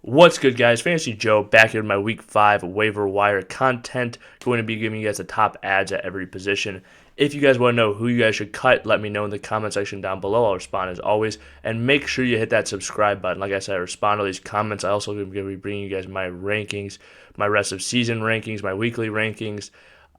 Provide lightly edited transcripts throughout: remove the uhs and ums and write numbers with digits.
What's good, guys? Fantasy Joe back here with my Week 5 waiver wire content. Going to be giving you guys the top ads at every position. If you guys want to know who you guys should cut, let me know in the comment section down below. I'll respond as always. And make sure you hit that subscribe button. Like I said, I respond to these comments. I also going to be bringing you guys my rankings, my rest of season rankings, my weekly rankings,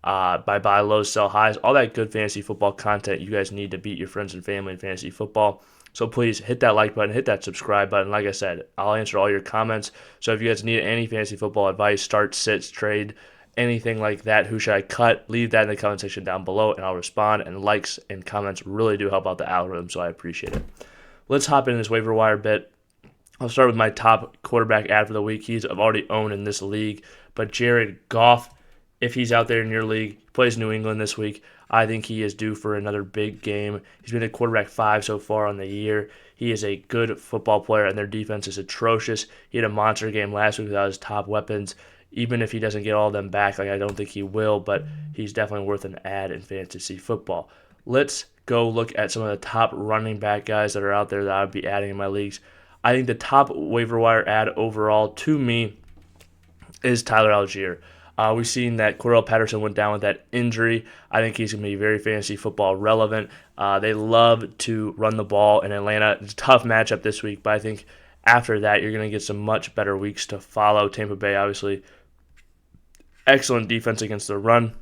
buy lows, sell highs, all that good fantasy football content you guys need to beat your friends and family in fantasy football. So please hit that like button, hit that subscribe button. Like I said, I'll answer all your comments. So if you guys need any fantasy football advice, start, sits, trade, anything like that, who should I cut? Leave that in the comment section down below, and I'll respond. And likes and comments really do help out the algorithm, so I appreciate it. Let's hop into this waiver wire bit. I'll start with my top quarterback ad for the week. He's already owned in this league, but Jared Goff, if he's out there in your league, plays New England this week. I think he is due for another big game. He's been a quarterback 5 so far on the year. He is a good football player, and their defense is atrocious. He had a monster game last week without his top weapons. Even if he doesn't get all of them back, I don't think he will, but he's definitely worth an ad in fantasy football. Let's go look at some of the top running back guys that are out there that I would be adding in my leagues. I think the top waiver wire ad overall to me is Tyler Algier. We've seen that Cordell Patterson went down with that injury. I think he's going to be very fantasy football relevant. They love to run the ball in Atlanta. It's a tough matchup this week, but I think after that, you're going to get some much better weeks to follow. Tampa Bay, obviously, excellent defense against the run.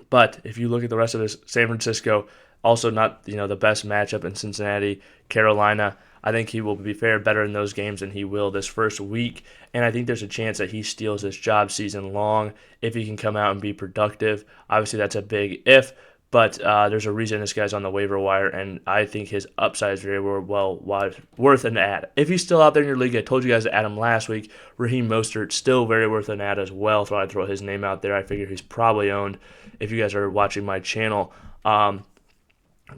But if you look at the rest of this, San Francisco, also not the best matchup in Cincinnati, Carolina. I think he will be fare better in those games than he will this first week, and I think there's a chance that he steals this job season long if he can come out and be productive. Obviously, that's a big if, but there's a reason this guy's on the waiver wire, and I think his upside is very well worth an ad. If he's still out there in your league, I told you guys to add him last week. Raheem Mostert, still very worth an ad as well, so I'd throw his name out there. I figure he's probably owned if you guys are watching my channel.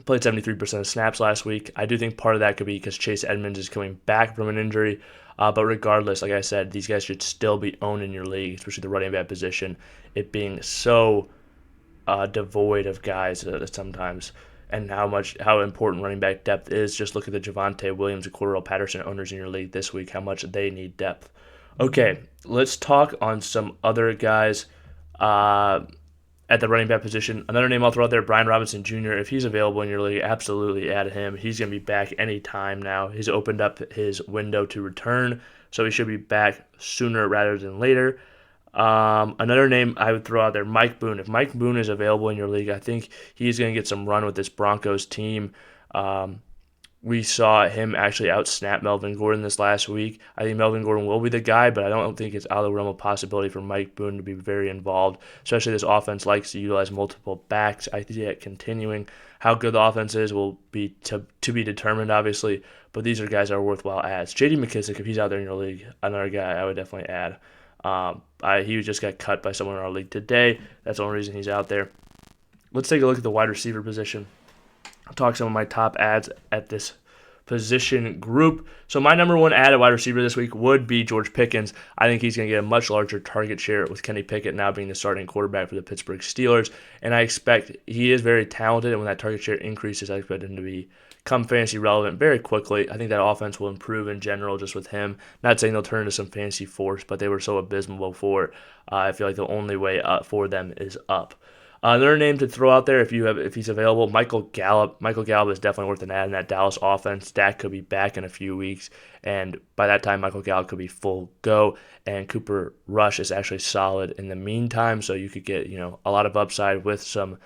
Played 73% of snaps last week. I do think part of that could be because Chase Edmonds is coming back from an injury. But regardless, like I said, these guys should still be owned in your league, especially the running back position, it being so devoid of guys sometimes, and how important running back depth is. Just look at the Javonte Williams and Cordell Patterson owners in your league this week, how much they need depth. Okay, let's talk on some other guys at the running back position. Another name I'll throw out there, Brian Robinson Jr. If he's available in your league, absolutely add him. He's going to be back anytime now. He's opened up his window to return, so he should be back sooner rather than later. Another name I would throw out there, Mike Boone. If Mike Boone is available in your league, I think he's going to get some run with this Broncos team. We saw him actually out-snap Melvin Gordon this last week. I think Melvin Gordon will be the guy, but I don't think it's out of the realm of possibility for Mike Boone to be very involved, especially this offense likes to utilize multiple backs. I see it continuing. How good the offense is will be to be determined, obviously, but these are guys that are worthwhile ads. J.D. McKissick, if he's out there in your league, another guy I would definitely add. He just got cut by someone in our league today. That's the only reason he's out there. Let's take a look at the wide receiver position. I'll talk some of my top ads at this position group. So my number one ad at wide receiver this week would be George Pickens. I think he's going to get a much larger target share with Kenny Pickett now being the starting quarterback for the Pittsburgh Steelers. And I expect he is very talented, and when that target share increases, I expect him to become fantasy relevant very quickly. I think that offense will improve in general just with him. Not saying they'll turn into some fantasy force, but they were so abysmal before. I feel like the only way up for them is up. Another name to throw out there if he's available, Michael Gallup. Michael Gallup is definitely worth an ad in that Dallas offense. Dak could be back in a few weeks, and by that time, Michael Gallup could be full go, and Cooper Rush is actually solid in the meantime, so you could get a lot of upside with some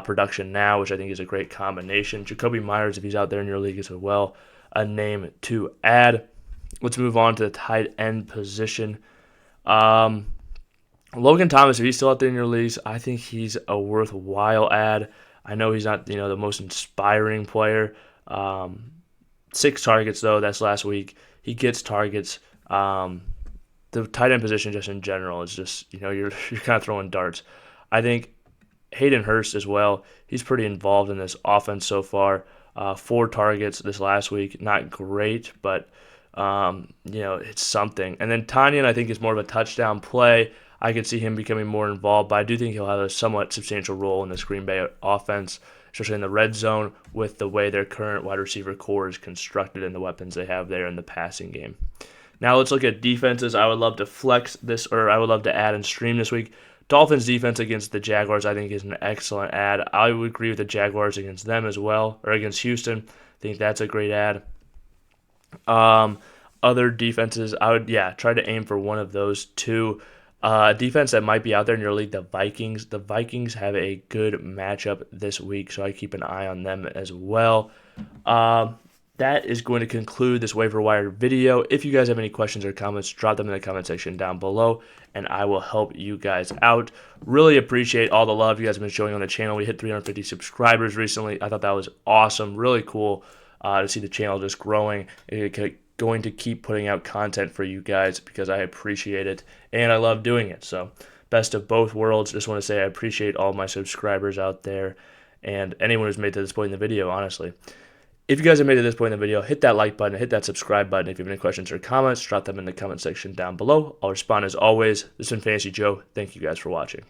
production now, which I think is a great combination. Jacoby Myers, if he's out there in your league, is as well a name to add. Let's move on to the tight end position. Logan Thomas, if he's still out there in your leagues, I think he's a worthwhile ad. I know he's not, the most inspiring player. 6 targets though. That's last week. He gets targets. The tight end position, just in general, is just you're kind of throwing darts. I think Hayden Hurst as well. He's pretty involved in this offense so far. 4 targets this last week. Not great, but it's something. And then Tanyan, I think, is more of a touchdown play. I could see him becoming more involved, but I do think he'll have a somewhat substantial role in this Green Bay offense, especially in the red zone with the way their current wide receiver core is constructed and the weapons they have there in the passing game. Now let's look at defenses. I would love to flex this, or I would love to add and stream this week. Dolphins defense against the Jaguars, I think, is an excellent ad. I would agree with the Jaguars against them as well, or against Houston. I think that's a great ad. Other defenses, I would, try to aim for one of those two. Defense that might be out there in your league, the Vikings. The Vikings have a good matchup this week, so I keep an eye on them as well. That is going to conclude this waiver wire video. If you guys have any questions or comments, drop them in the comment section down below, and I will help you guys out. Really appreciate all the love you guys have been showing on the channel. We hit 350 subscribers recently. I thought that was awesome. Really cool to see the channel just growing. Going to keep putting out content for you guys because I appreciate it, and I love doing it. So best of both worlds. Just want to say I appreciate all my subscribers out there and anyone who's made it to this point in the video, honestly. If you guys have made it to this point in the video, hit that like button, hit that subscribe button. If you have any questions or comments, drop them in the comment section down below. I'll respond as always. This has been Fantasy Joe. Thank you guys for watching.